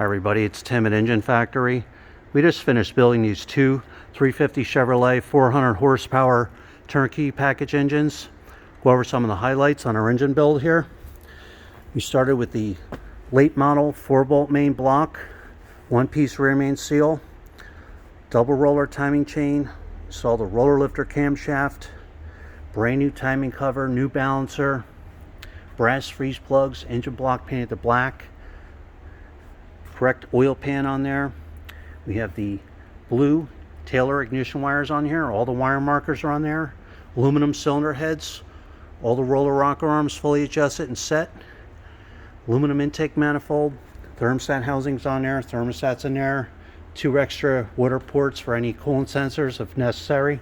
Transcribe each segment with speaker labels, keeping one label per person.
Speaker 1: Hi everybody, it's Tim at Engine Factory. We just finished building these two 350 Chevrolet 400 horsepower turnkey package engines. Go over some of the highlights on our engine build here. We started with the late model 4-bolt main block, one-piece rear main seal, double roller timing chain, saw the roller lifter camshaft, brand new timing cover, new balancer, brass freeze plugs, engine block painted to black, correct oil pan on there. We have the blue Taylor ignition wires on here. All the wire markers are on there. Aluminum cylinder heads. All the roller rocker arms fully adjusted and set. Aluminum intake manifold. Thermostat housings on there. Thermostats in there. 2 extra water ports for any coolant sensors if necessary.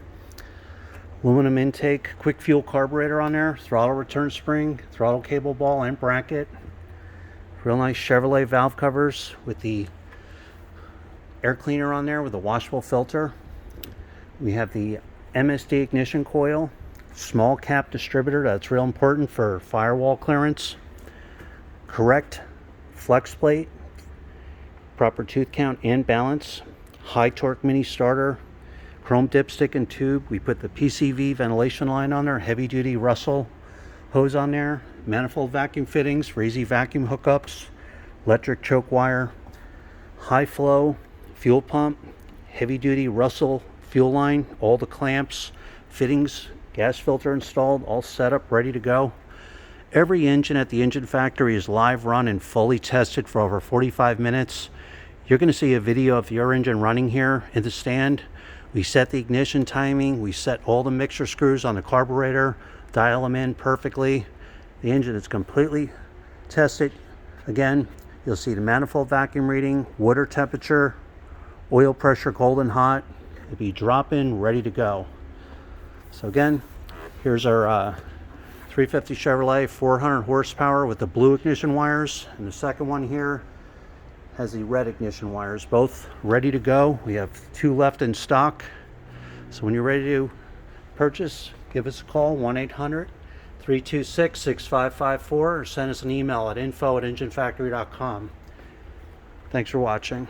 Speaker 1: Aluminum intake. Quick fuel carburetor on there. Throttle return spring. Throttle cable ball and bracket. Real nice Chevrolet valve covers with the air cleaner on there with a washable filter. We have the MSD ignition coil, small cap distributor, that's real important for firewall clearance. Correct flex plate, proper tooth count and balance. High torque mini starter, chrome dipstick and tube. We put the PCV ventilation line on there, heavy duty Russell hose on there, manifold vacuum fittings for easy vacuum hookups, electric choke wire, high flow fuel pump, heavy duty Russell fuel line, all the clamps, fittings, gas filter installed, all set up, ready to go. Every engine at the Engine Factory is live run and fully tested for over 45 minutes. You're going to see a video of your engine running here in the stand. We set the ignition timing, we set all the mixer screws on the carburetor, dial them in perfectly. The engine is completely tested. Again, you'll see the manifold vacuum reading, water temperature, oil pressure cold and hot. It'll be drop-in, ready to go. So again, here's our 350 Chevrolet 400 horsepower with the blue ignition wires, and the second one here has the red ignition wires, both ready to go. We have 2 left in stock. So when you're ready to purchase, give us a call, 1-800-326-6554, or send us an email at info@enginefactory.com. Thanks for watching.